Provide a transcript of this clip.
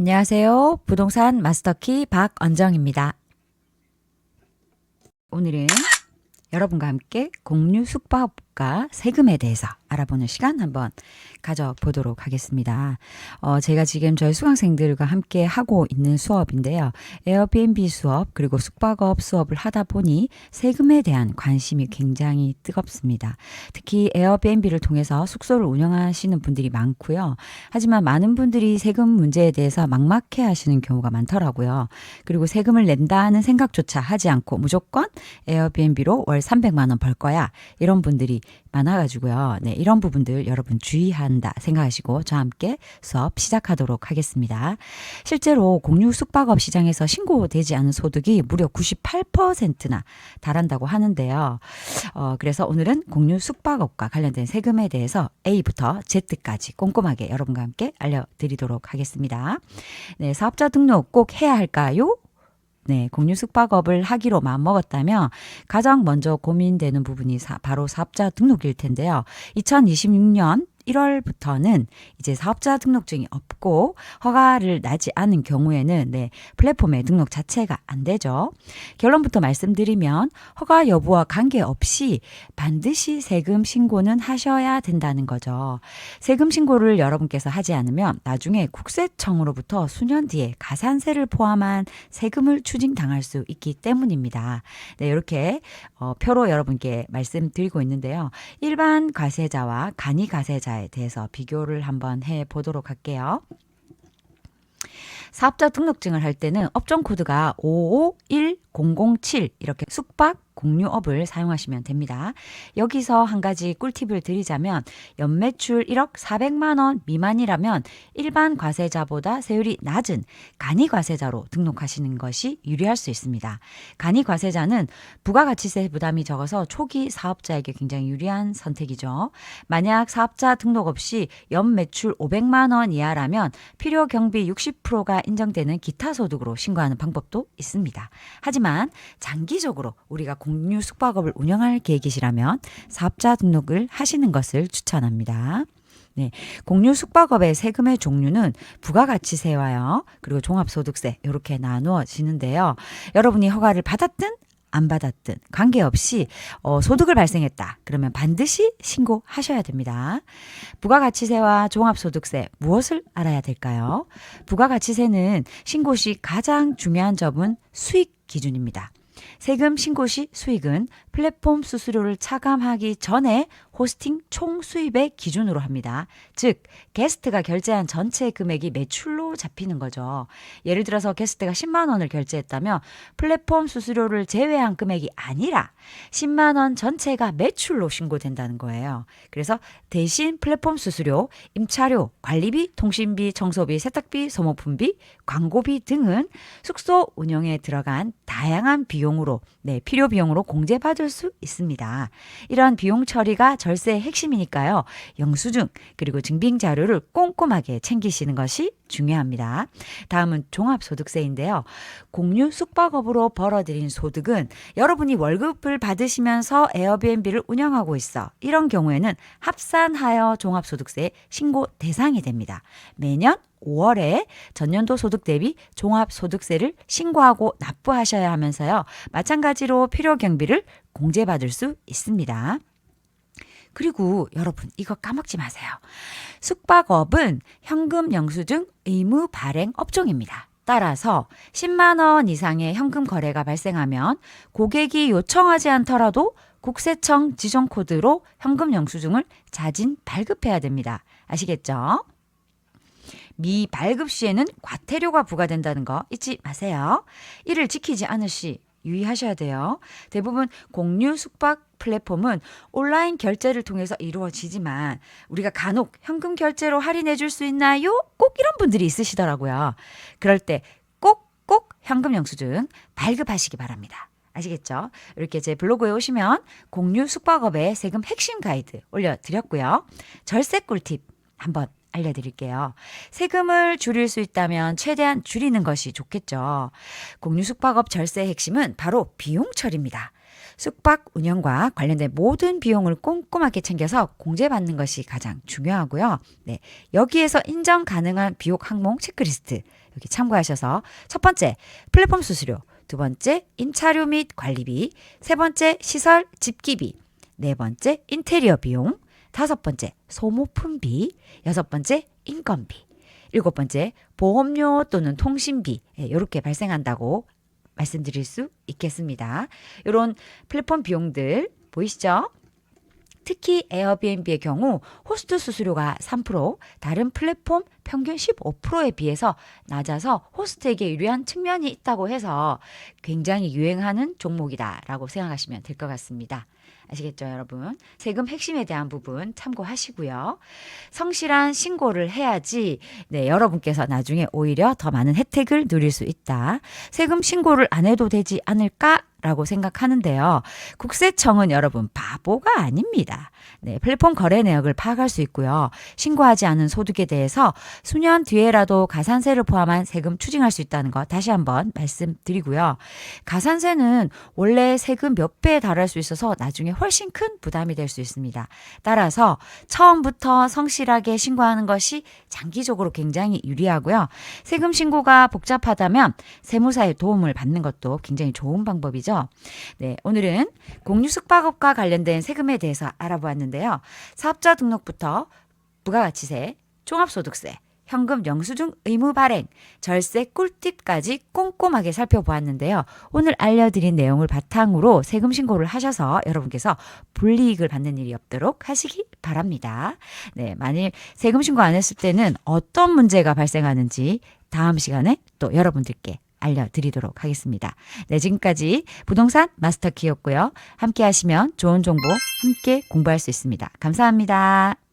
안녕하세요. 부동산 마스터키 박언정입니다. 오늘은 여러분과 함께 공유 숙박업과 세금에 대해서 알아보는 시간 한번 가져보도록 하겠습니다. 제가 지금 저희 수강생들과 함께 하고 있는 수업인데요. 에어비앤비 수업 그리고 숙박업 수업을 하다 보니 세금에 대한 관심이 굉장히 뜨겁습니다. 특히 에어비앤비를 통해서 숙소를 운영하시는 분들이 많고요. 하지만 많은 분들이 세금 문제에 대해서 막막해 하시는 경우가 많더라고요. 그리고 세금을 낸다는 생각조차 하지 않고 무조건 에어비앤비로 월 300만 원 벌 거야. 이런 분들이 많아가지고요. 네, 이런 부분들 여러분 주의한다 생각하시고 저와 함께 수업 시작하도록 하겠습니다. 실제로 공유 숙박업 시장에서 신고되지 않은 소득이 무려 98%나 달한다고 하는데요. 그래서 오늘은 공유 숙박업과 관련된 세금에 대해서 A부터 Z까지 꼼꼼하게 여러분과 함께 알려드리도록 하겠습니다. 네, 사업자 등록 꼭 해야 할까요? 네, 공유 숙박업을 하기로 마음먹었다면 가장 먼저 고민되는 부분이 바로 사업자 등록일 텐데요. 2026년 1월부터는 이제 사업자 등록증이 없고 허가를 나지 않은 경우에는 플랫폼에 등록 자체가 안 되죠. 결론부터 말씀드리면 허가 여부와 관계없이 반드시 세금 신고는 하셔야 된다는 거죠. 세금 신고를 여러분께서 하지 않으면 나중에 국세청으로부터 수년 뒤에 가산세를 포함한 세금을 추징당할 수 있기 때문입니다. 네, 이렇게 표로 여러분께 말씀드리고 있는데요. 일반 과세자와 간이 과세자에 대해서 비교를 한번 해보도록 할게요. 사업자 등록증을 할 때는 업종 코드가 551007 이렇게 숙박 공유업을 사용하시면 됩니다. 여기서 한 가지 꿀팁을 드리자면 연매출 1억 400만 원 미만이라면 일반 과세자보다 세율이 낮은 간이 과세자로 등록하시는 것이 유리할 수 있습니다. 간이 과세자는 부가가치세 부담이 적어서 초기 사업자에게 굉장히 유리한 선택이죠. 만약 사업자 등록 없이 연매출 500만 원 이하라면 필요 경비 60%가 인정되는 기타 소득으로 신고하는 방법도 있습니다. 하지만 장기적으로 우리가 공유 숙박업을 운영할 계획이시라면 사업자 등록을 하시는 것을 추천합니다. 네, 공유 숙박업의 세금의 종류는 부가가치세와요. 그리고 종합소득세 이렇게 나누어지는데요. 여러분이 허가를 받았든 안 받았든 관계없이 소득을 발생했다. 그러면 반드시 신고하셔야 됩니다. 부가가치세와 종합소득세 무엇을 알아야 될까요? 부가가치세는 신고 시 가장 중요한 점은 수익 기준입니다. 세금 신고 시 수익은 플랫폼 수수료를 차감하기 전에 호스팅 총 수입의 기준으로 합니다. 즉 게스트가 결제한 전체 금액이 매출로 잡히는 거죠. 예를 들어서 게스트가 10만 원을 결제했다면 플랫폼 수수료를 제외한 금액이 아니라 10만 원 전체가 매출로 신고된다는 거예요. 그래서 대신 플랫폼 수수료, 임차료, 관리비, 통신비, 청소비, 세탁비, 소모품비, 광고비 등은 숙소 운영에 들어간 다양한 비용으로 필요 비용으로 공제받을 수 있습니다. 이러한 비용 처리가 절세의 핵심이니까요. 영수증 그리고 증빙 자료를 꼼꼼하게 챙기시는 것이 중요합니다. 다음은 종합소득세인데요. 공유 숙박업으로 벌어들인 소득은 여러분이 월급을 받으시면서 에어비앤비를 운영하고 있어. 이런 경우에는 합산하여 종합소득세 신고 대상이 됩니다. 매년 5월에 전년도 소득 대비 종합소득세를 신고하고 납부하셔야 하면서요. 마찬가지로 필요경비를 공제받을 수 있습니다. 그리고 여러분 이거 까먹지 마세요. 숙박업은 현금 영수증 의무 발행 업종입니다. 따라서 10만 원 이상의 현금 거래가 발생하면 고객이 요청하지 않더라도 국세청 지정 코드로 현금 영수증을 자진 발급해야 됩니다. 아시겠죠? 미발급 시에는 과태료가 부과된다는 거 잊지 마세요. 이를 지키지 않을 시 유의하셔야 돼요. 대부분 공유 숙박 플랫폼은 온라인 결제를 통해서 이루어지지만 우리가 간혹 현금 결제로 할인해 줄 수 있나요? 꼭 이런 분들이 있으시더라고요. 그럴 때 꼭 현금 영수증 발급하시기 바랍니다. 아시겠죠? 이렇게 제 블로그에 오시면 공유 숙박업의 세금 핵심 가이드 올려드렸고요. 절세 꿀팁 한번 알려드릴게요. 세금을 줄일 수 있다면 최대한 줄이는 것이 좋겠죠. 공유 숙박업 절세의 핵심은 바로 비용 처리입니다. 숙박 운영과 관련된 모든 비용을 꼼꼼하게 챙겨서 공제받는 것이 가장 중요하고요. 네, 여기에서 인정 가능한 비용 항목 체크리스트 여기 참고하셔서 첫 번째 플랫폼 수수료, 두 번째 임차료 및 관리비, 세 번째 시설 집기비, 네 번째 인테리어 비용, 다섯 번째 소모품비, 여섯 번째 인건비, 일곱 번째 보험료 또는 통신비 이렇게 발생한다고 말씀드릴 수 있겠습니다. 이런 플랫폼 비용들 보이시죠? 특히 에어비앤비의 경우 호스트 수수료가 3%, 다른 플랫폼 평균 15%에 비해서 낮아서 호스트에게 유리한 측면이 있다고 해서 굉장히 유행하는 종목이다라고 생각하시면 될 것 같습니다. 아시겠죠, 여러분? 세금 핵심에 대한 부분 참고하시고요. 성실한 신고를 해야지 여러분께서 나중에 오히려 더 많은 혜택을 누릴 수 있다. 세금 신고를 안 해도 되지 않을까? 라고 생각하는데요. 국세청은 여러분 바보가 아닙니다. 네, 플랫폼 거래 내역을 파악할 수 있고요. 신고하지 않은 소득에 대해서 수년 뒤에라도 가산세를 포함한 세금 추징할 수 있다는 거 다시 한번 말씀드리고요. 가산세는 원래 세금 몇 배에 달할 수 있어서 나중에 훨씬 큰 부담이 될 수 있습니다. 따라서 처음부터 성실하게 신고하는 것이 장기적으로 굉장히 유리하고요. 세금 신고가 복잡하다면 세무사의 도움을 받는 것도 굉장히 좋은 방법이죠. 네, 오늘은 공유 숙박업과 관련된 세금에 대해서 알아보았는데요. 사업자 등록부터 부가가치세, 종합소득세, 현금 영수증 의무 발행, 절세 꿀팁까지 꼼꼼하게 살펴보았는데요. 오늘 알려드린 내용을 바탕으로 세금 신고를 하셔서 여러분께서 불이익을 받는 일이 없도록 하시기 바랍니다. 네, 만일 세금 신고 안 했을 때는 어떤 문제가 발생하는지 다음 시간에 또 여러분들께 알려드리도록 하겠습니다. 네, 지금까지 부동산 마스터키였고요. 함께 하시면 좋은 정보 함께 공부할 수 있습니다. 감사합니다.